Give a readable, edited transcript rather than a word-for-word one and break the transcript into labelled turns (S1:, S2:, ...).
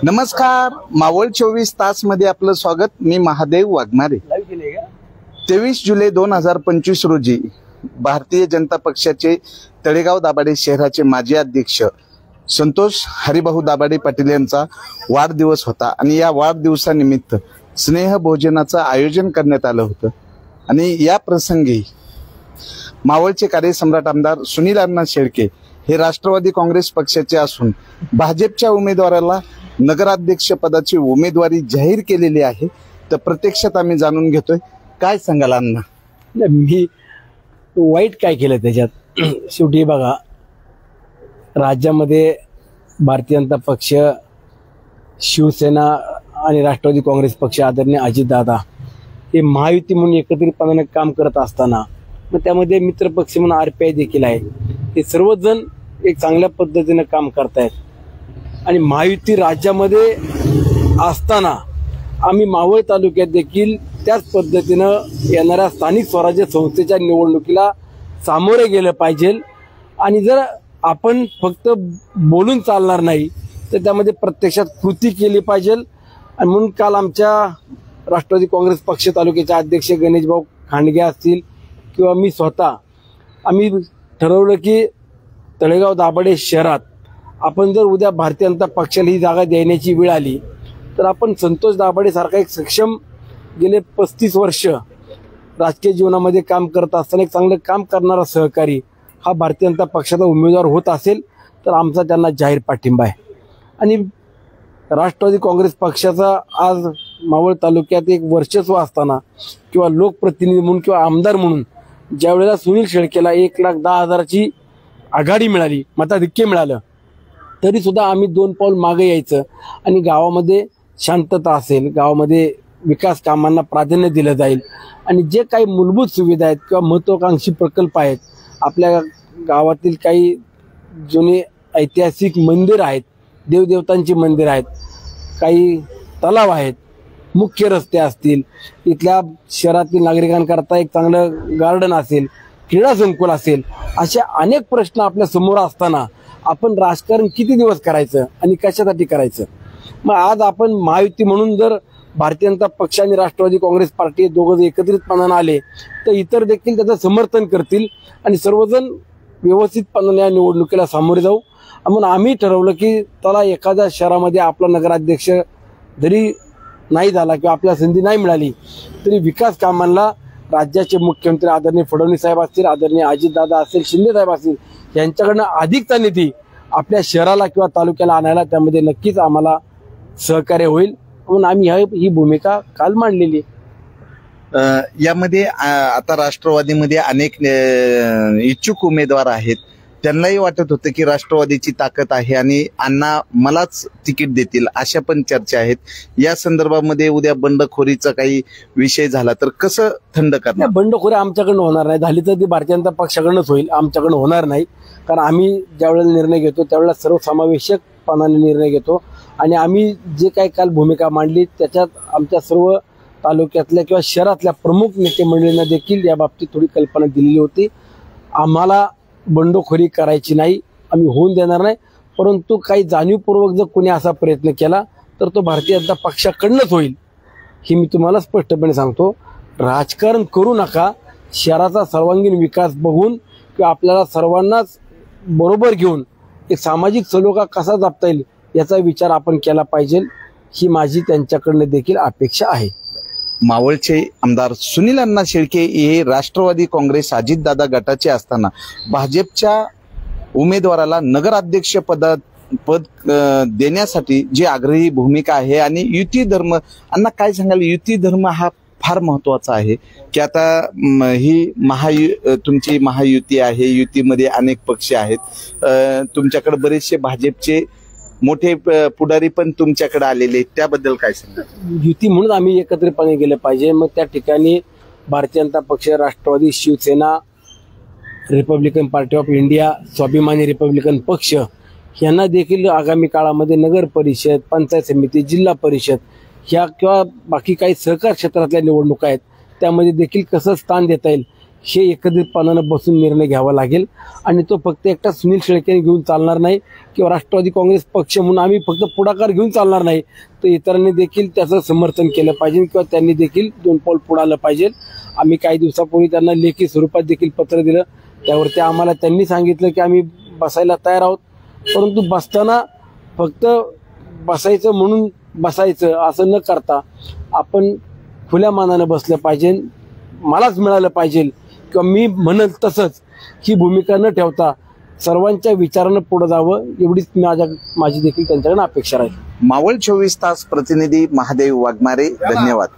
S1: नमस्कार, मावळ 24 तास मध्ये आपलं स्वागत. मी महादेव वाघमारे. 23 जुलै 2025 रोजी भारतीय जनता पक्षाचे तळेगाव दाभाडे शहराचे माजी अध्यक्ष संतोष हरिभाऊ दाभाडे पाटील यांचा वाढदिवस होता आणि या वाढदिवसानिमित्त स्नेह भोजनाचं आयोजन करण्यात आलं होतं. आणि या प्रसंगी मावळचे कार्यसम्राट आमदार सुनील अण्णा शेळके हे राष्ट्रवादी काँग्रेस पक्षाचे असून भाजपच्या उमेदवाराला नगराध्यक्ष पदाची उमेदवारी जाहीर केलेली आहे. तर प्रत्यक्षात आम्ही जाणून घेतोय. काय सांगाल अण्णा?
S2: मी वाईट काय केलं त्याच्यात? शेवटी बघा, राज्यामध्ये भारतीय जनता पक्ष, शिवसेना आणि राष्ट्रवादी काँग्रेस पक्ष आदरणीय अजितदादा हे महायुती म्हणून एकत्रितपणाने काम करत असताना मग त्यामध्ये मित्रपक्ष म्हणून RPI देखील आहे. हे सर्वजण एक चांगल्या पद्धतीने काम करतायत आणि महायुती राज्यामध्ये असताना आम्ही मावळ तालुक्यात देखील त्याच पद्धतीनं येणाऱ्या स्थानिक स्वराज्य संस्थेच्या निवडणुकीला सामोरे गेलं पाहिजे. आणि जर आपण फक्त बोलून चालणार नाही तर त्यामध्ये प्रत्यक्षात कृती केली पाहिजे. आणि म्हणून काल आमच्या राष्ट्रवादी काँग्रेस पक्ष तालुक्याचे अध्यक्ष गणेशभाऊ खांडगे असतील किंवा मी स्वतः आम्ही ठरवलं की तळेगाव दाभाडे शहरात आपण जर उद्या भारतीय जनता पक्षाला ही जागा देण्याची वेळ आली तर आपण संतोष दाभाडे सारखा एक सक्षम, गेले 35 वर्ष राजकीय जीवनामध्ये काम करत असताना एक चांगलं काम करणारा सहकारी हा भारतीय जनता पक्षाचा उमेदवार होत असेल तर आमचा त्यांना जाहीर पाठिंबा आहे. आणि राष्ट्रवादी काँग्रेस पक्षाचा आज मावळ तालुक्यात एक वर्चस्व असताना किंवा लोकप्रतिनिधी म्हणून किंवा आमदार म्हणून ज्या वेळेला सुनील शेळकेला 1,10,000ची आघाडी मिळाली, मताधिक्य मिळालं, तरी सुद्धा आम्ही 2 पाऊल मागे यायचं आणि गावामध्ये शांतता असेल, गावामध्ये विकास कामांना प्राधान्य दिलं जाईल आणि जे काही मूलभूत सुविधा आहेत किंवा महत्त्वाकांक्षी प्रकल्प आहेत, आपल्या गावातील काही जुने ऐतिहासिक मंदिर आहेत, देवदेवतांची मंदिर आहेत, काही तलाव आहेत, मुख्य रस्ते असतील, इथल्या शहरातील नागरिकांकरता एक चांगलं गार्डन असेल, क्रीडा संकुल असेल, असे अनेक प्रश्न आपल्या समोर असताना आपण राजकारण किती दिवस करायचं आणि कशासाठी करायचं? मग आज आपण महायुती म्हणून जर भारतीय जनता पक्ष आणि राष्ट्रवादी काँग्रेस पार्टी दोघं एकत्रितपणाने आले तर इतर देखील त्याचं समर्थन करतील आणि सर्वजण व्यवस्थितपणाने या निवडणुकीला सामोरे जाऊ. म्हणून आम्ही ठरवलं की त्याला एखाद्या शहरामध्ये आपला नगराध्यक्ष जरी नाही झाला किंवा आपल्याला संधी नाही मिळाली तरी विकास कामांना राज्याचे मुख्यमंत्री आदरणीय फडणवीस साहेब असतील, आदरणीय अजितदादा असतील, शिंदे साहेब असतील, यांच्याकडनं अधिकचा निधी आपल्या शहराला किंवा तालुक्याला आणायला त्यामध्ये नक्कीच आम्हाला सहकार्य होईल. म्हणून आम्ही ही भूमिका काल मांडलेली.
S1: यामध्ये आता राष्ट्रवादीमध्ये अनेक इच्छुक उमेदवार आहेत. त्यांनाही वाटत होतं की राष्ट्रवादीची ताकद आहे आणि अण्णा मलाच तिकीट देतील, अशा पण चर्चा आहेत. या संदर्भामध्ये उद्या बंडखोरीचा काही विषय झाला तर कसं थंड करणार?
S2: बंडखोरी आमच्याकडनं होणार नाही. झाली तर ती भारतीय जनता पक्षाकडनंच होईल, आमच्याकडनं होणार नाही. कारण आम्ही ज्यावेळेला निर्णय घेतो त्यावेळेला सर्वसमावेशकपणाने निर्णय घेतो आणि आम्ही जे काही काल भूमिका मांडली त्याच्यात आमच्या सर्व तालुक्यातल्या किंवा शहरातल्या प्रमुख नेते मंडळींना देखील या बाबतीत थोडी कल्पना दिलेली होती. आम्हाला बंडखोरी करायची नाही, आम्ही होऊन देणार नाही. परंतु काही जाणीवपूर्वक जर कोणी असा प्रयत्न केला तर तो भारतीय जनता पक्षाकडनंच होईल, हे मी तुम्हाला स्पष्टपणे सांगतो. राजकारण करू नका. शहराचा सर्वांगीण विकास बघून किंवा आपल्याला सर्वांनाच बरोबर घेऊन एक सामाजिक सलोखा कसा जपता येईल याचा विचार आपण केला पाहिजे, ही माझी त्यांच्याकडनं देखील अपेक्षा आहे.
S1: मावळचे आमदार सुनील अण्णा शेळके हे राष्ट्रवादी काँग्रेस अजितदादा गटाचे असताना भाजपच्या उमेदवाराला नगराध्यक्ष पद देण्यासाठी जी आग्रही भूमिका आहे आणि युती धर्म, अण्णा काय सांगाल? युती धर्म हा फार महत्वाचा आहे की आता ही तुमची महायुती आहे, युतीमध्ये अनेक पक्ष आहेत, तुमच्याकडे बरेचसे भाजपचे मोठे पुढारी पण तुमच्याकडे आलेले, त्याबद्दल काय सांगा?
S2: युती म्हणून आम्ही एकत्रितपणे गेले पाहिजे. मग त्या ठिकाणी Bharatiya Janata Paksha, Rashtrawadi, Shiv Sena, Republican Party of India, Swabhimani Republican Paksha यांना देखील आगामी काळामध्ये नगर परिषद, पंचायत समिती, जिल्हा परिषद ह्या किंवा बाकी काही सहकार क्षेत्रातल्या निवडणुका आहेत त्यामध्ये देखील कसं स्थान देता येईल हे एकत्रितपणानं बसून निर्णय घ्यावा लागेल आणि तो फक्त एकटा सुनील शेळकेने घेऊन चालणार नाही किंवा राष्ट्रवादी काँग्रेस पक्ष म्हणून आम्ही फक्त पुढाकार घेऊन चालणार नाही, तर इतरांनी देखील त्याचं समर्थन केलं पाहिजे किंवा त्यांनी देखील 2 पाऊल पुढे आलं पाहिजे. आम्ही काही दिवसापूर्वी त्यांना लेखी स्वरूपात देखील पत्र दिलं, त्यावरती आम्हाला त्यांनी सांगितलं की आम्ही बसायला तयार आहोत, परंतु बसताना फक्त बसायचं म्हणून बसायचं असं न करता आपण खुल्या मनानं बसलं पाहिजे, मलाच मिळालं पाहिजे किंवा मी म्हणल तसंच ही भूमिका न ठेवता सर्वांच्या विचारानं पुढे जावं एवढीच माझी देखील त्यांच्याकडे अपेक्षा राहील.
S1: मावळ 24 तास प्रतिनिधी महादेव वाघमारे, धन्यवाद.